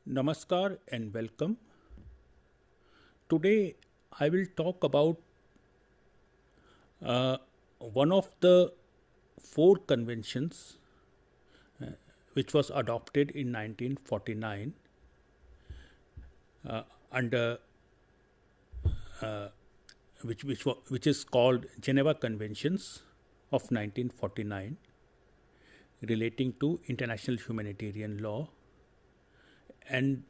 Namaskar and welcome. Today I will talk about uh, one of the four conventions which was adopted in 1949 under which is called Geneva Conventions of 1949 relating to international humanitarian law, and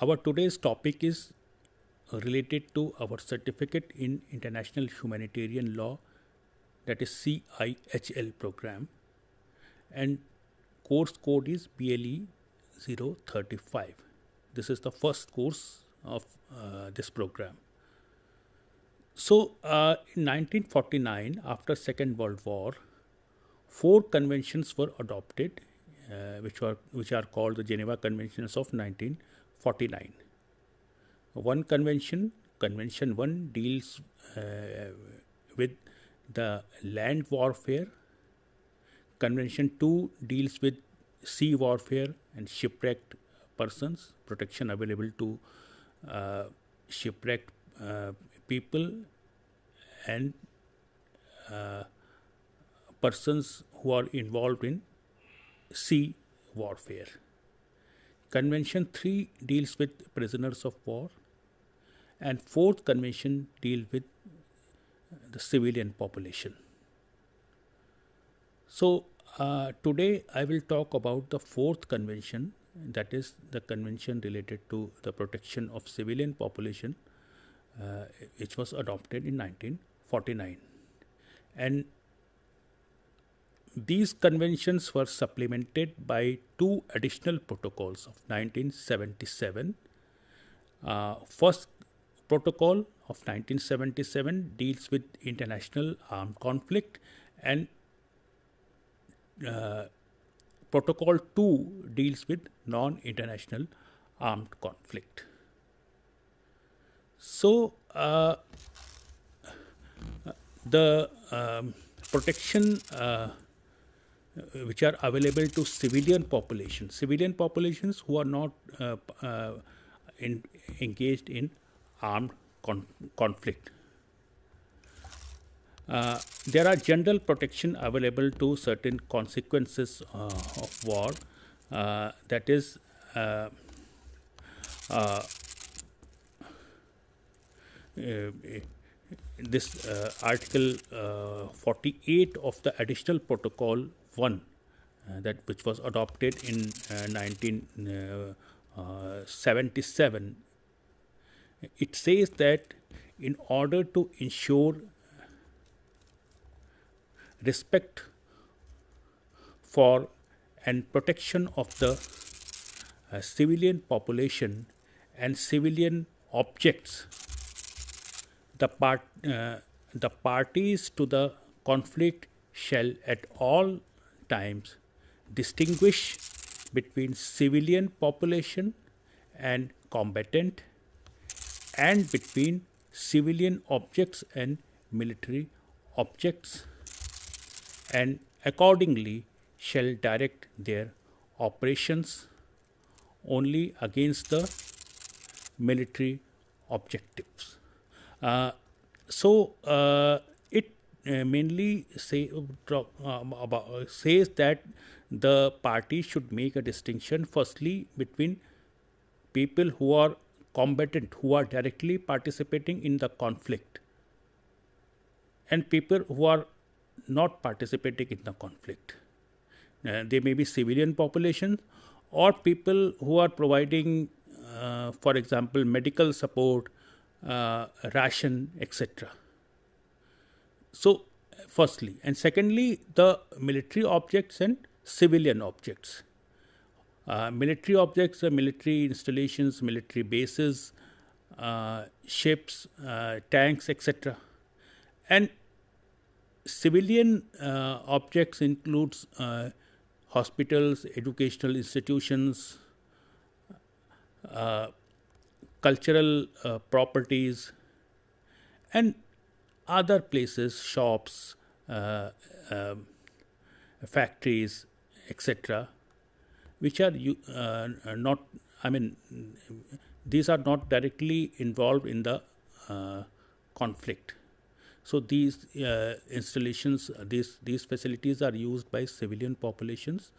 our today's topic is related to our certificate in international humanitarian law, that is CIHL program, and course code is BLE 035. This is the first course of this program. So, in 1949, after Second World War, four conventions were adopted, which are called the Geneva Conventions of 1949. One convention, Convention 1, deals with the land warfare. Convention 2 deals with sea warfare and shipwrecked persons, protection available to shipwrecked people and persons who are involved in sea warfare. Convention 3 deals with prisoners of war, and fourth convention deals with the civilian population. So today I will talk about the fourth convention, that is the convention related to the protection of civilian population, which was adopted in 1949. And these conventions were supplemented by two additional protocols of 1977. First protocol of 1977 deals with international armed conflict, and protocol 2 deals with non-international armed conflict. So the protection which are available to civilian populations who are not engaged in armed conflict. There are general protection available to certain consequences of war, that is this article 48 of the additional protocol 1, that which was adopted in 1977. It says that in order to ensure respect for and protection of the civilian population and civilian objects, the parties to the conflict shall at all times distinguish between civilian population and combatant, and between civilian objects and military objects, and accordingly shall direct their operations only against the military objectives. It mainly says that the party should make a distinction firstly between people who are combatant, who are directly participating in the conflict, and people who are not participating in the conflict. They may be civilian populations or people who are providing, for example, medical support, ration, etc. So, firstly, and secondly, the military objects and civilian objects. Military objects are military installations, military bases, ships, tanks, etc. And civilian objects includes hospitals, educational institutions, cultural properties, and other places, shops, factories, etc. which are not, I mean, these are not directly involved in the conflict. So these installations, these facilities are used by civilian populations.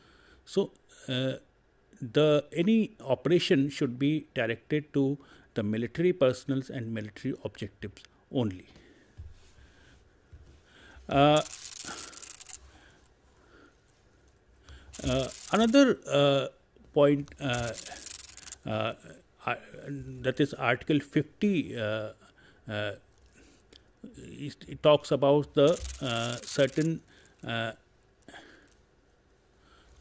So any operation should be directed to the military personnel and military objectives only. Another point, that is Article 50, it talks about the certain,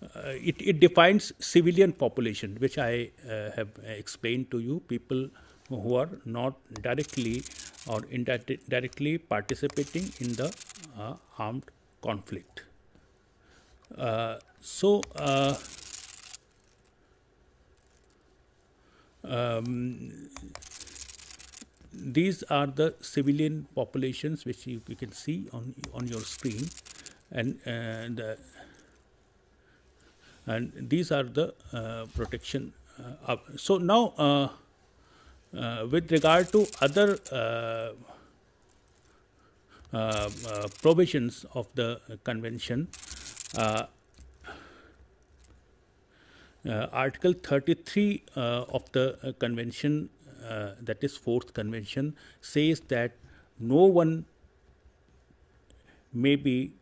it defines civilian population, which I have explained to you, people who are not directly or indirectly participating in the armed conflict. So these are the civilian populations which you can see on your screen, and these are the protection. So now, with regard to other provisions of the convention, Article 33 of the convention, that is fourth convention, says that no one may be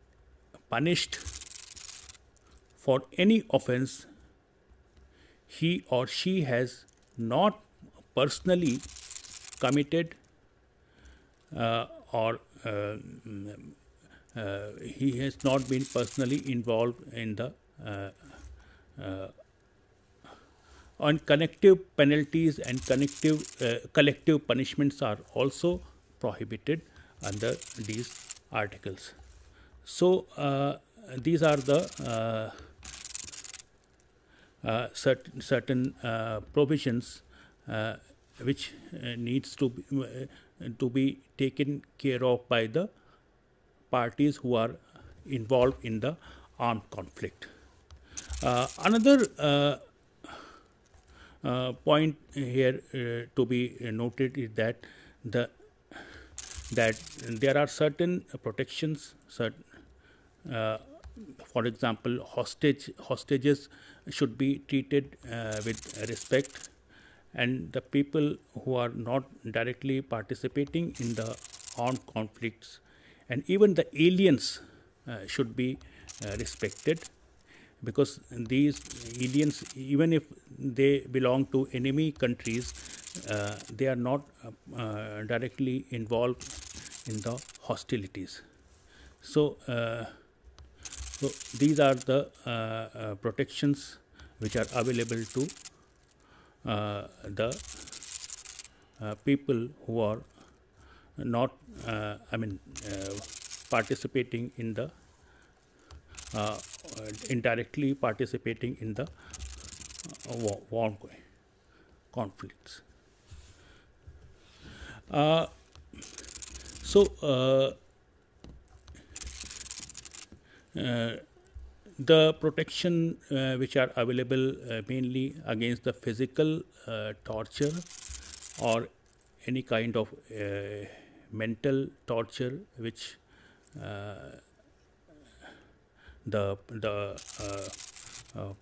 punished for any offence he or she has not personally committed, or he has not been personally involved in the on connective penalties and collective punishments are also prohibited under these articles. So these are the certain provisions which needs to be taken care of by the parties who are involved in the armed conflict. Another point here to be noted is that there are certain protections. For example, hostages should be treated with respect, and the people who are not directly participating in the armed conflicts, and even the aliens should be respected, because these aliens, even if they belong to enemy countries, they are not directly involved in the hostilities. So, so these are the protections which are available to the people who are not, participating in the indirectly participating in the war conflicts. The protection which are available mainly against the physical torture or any kind of mental torture which the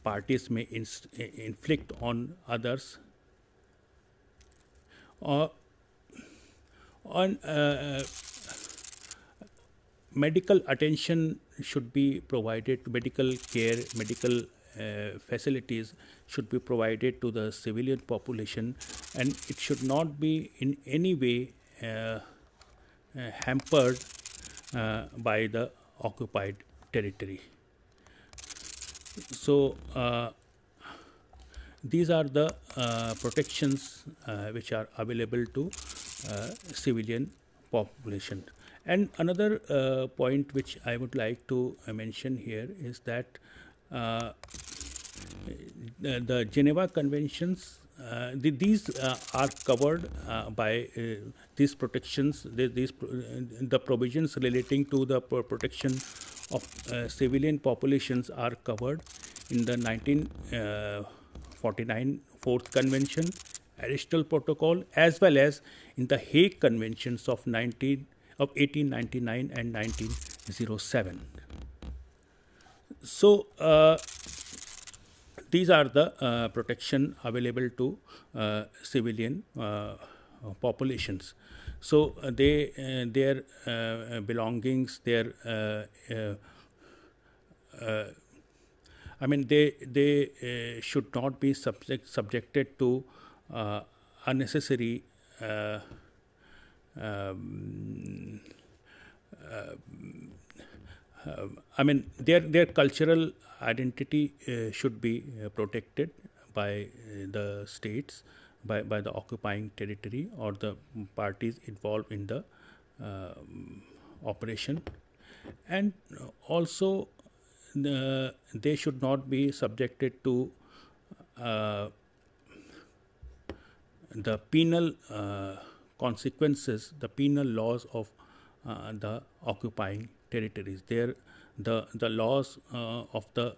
parties may inflict on others, or on medical attention should be provided, medical care, medical facilities should be provided to the civilian population, and it should not be in any way hampered by the occupied territory. So these are the protections which are available to civilian population. And another point which I would like to mention here is that the Geneva Conventions, these are covered by these protections, the provisions relating to the protection of civilian populations are covered in the 1949 Fourth Convention, Aristotle Protocol, as well as in the Hague Conventions of 1899 and 1907. So these are the protection available to civilian populations. So their belongings, their they should not be subjected to unnecessary their cultural identity should be protected by the states, by the occupying territory or the parties involved in the operation, and also they should not be subjected to the penal consequences, the penal laws of the occupying territories. The laws of the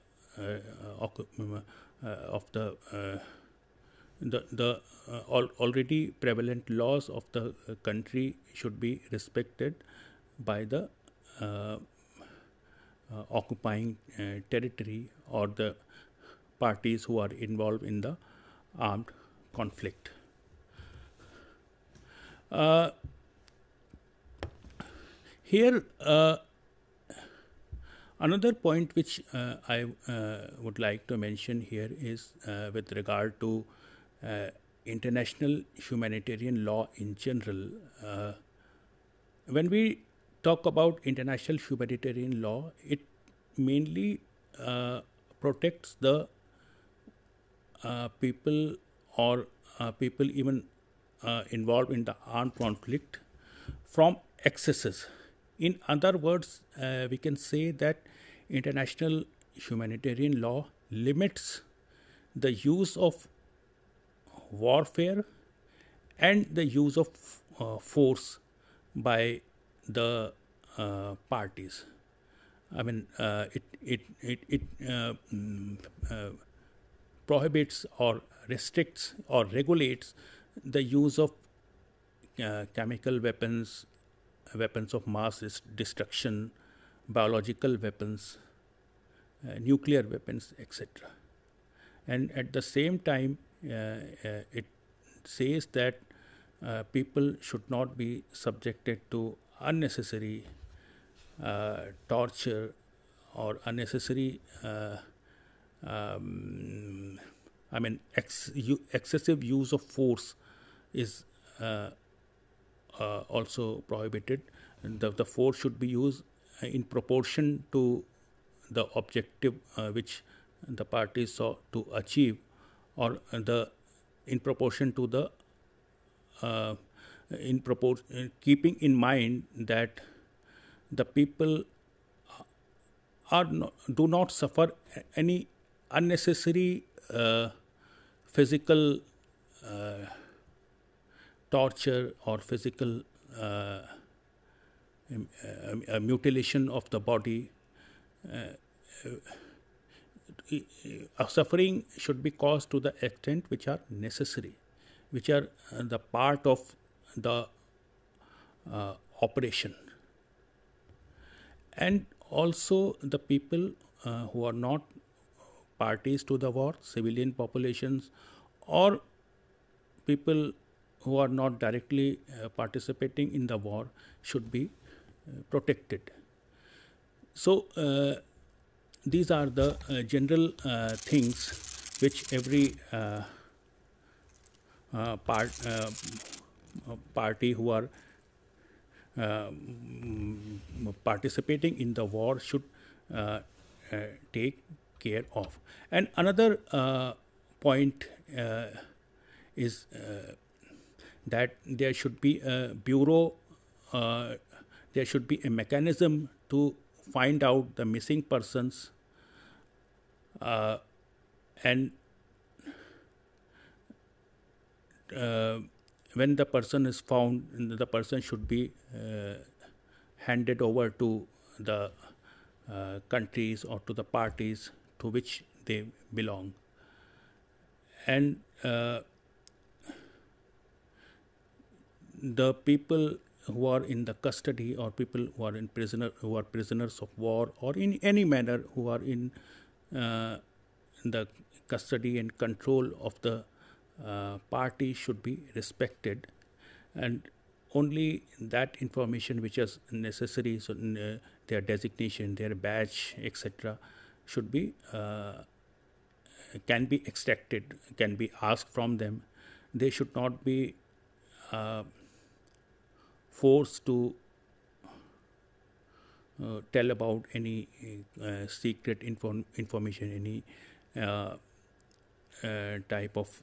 already prevalent laws of the country should be respected by the occupying territory or the parties who are involved in the armed conflict. Here, another point which I would like to mention here is with regard to international humanitarian law in general. When we talk about international humanitarian law, it mainly protects the people or people even involved in the armed conflict from excesses. In other words, we can say that international humanitarian law limits the use of warfare and the use of force by the parties. It prohibits or restricts or regulates the use of chemical weapons, weapons of mass destruction, biological weapons, nuclear weapons, etc. And at the same time, it says that people should not be subjected to unnecessary torture or unnecessary excessive use of force is also prohibited. The force should be used in proportion to the objective which the parties sought to achieve, or in proportion to the keeping in mind that the people do not suffer any unnecessary physical torture or physical mutilation of the body. Suffering should be caused to the extent which are necessary, which are the part of the operation. And also the people who are not parties to the war, civilian populations, or people who are not directly participating in the war should be protected. So these are the general things which every party who are participating in the war should take care of. And another point is that there should be a bureau, there should be a mechanism to find out the missing persons, and when the person is found, the person should be handed over to the countries or to the parties to which they belong. And the people who are in the custody, or people who are prisoners of war, or in any manner who are in the custody and control of the party, should be respected, and only that information which is necessary, so their designation, their badge, etc., should be can be extracted, can be asked from them. They should not be forced to tell about any secret information, any type of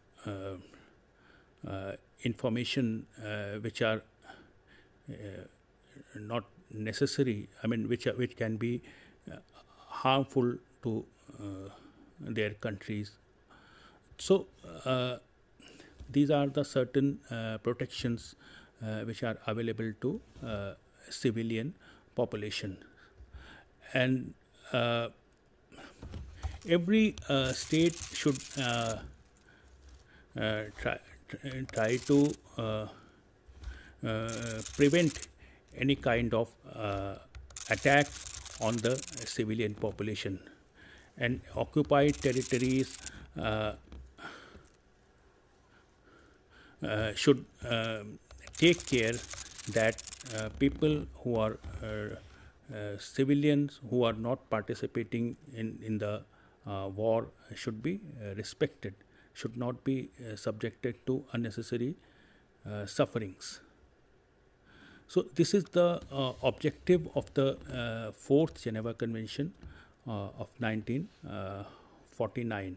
information which are not necessary, I mean, which can be harmful to their countries. So these are the certain protections which are available to civilian population. And every state should try to prevent any kind of attack on the civilian population. And occupied territories should take care that people who are civilians who are not participating in the war should be respected, should not be subjected to unnecessary sufferings. So this is the objective of the Fourth Geneva Convention of 1949,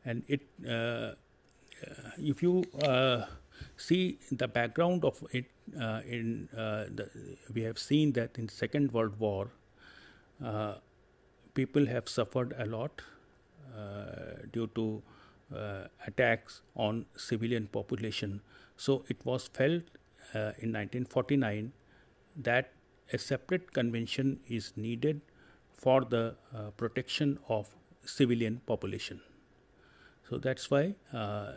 and it if you see the background of it, we have seen that in Second World War, people have suffered a lot due to attacks on civilian population. So it was felt in 1949 that a separate convention is needed for the protection of civilian population. So that's why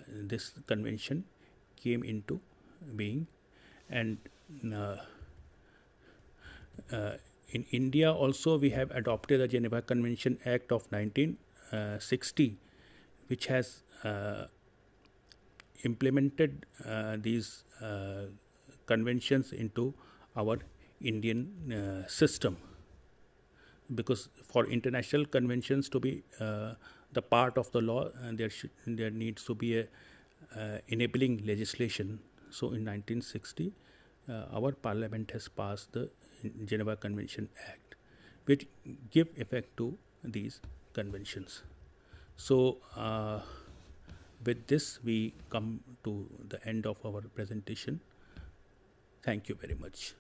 this convention came into being. And in India also we have adopted the Geneva Convention Act of 1960, which has implemented these conventions into our Indian system. Because for international conventions to be the part of the law, there needs to be a enabling legislation. So in 1960, our Parliament has passed the Geneva Convention Act, which give effect to these conventions. So with this, we come to the end of our presentation. Thank you very much.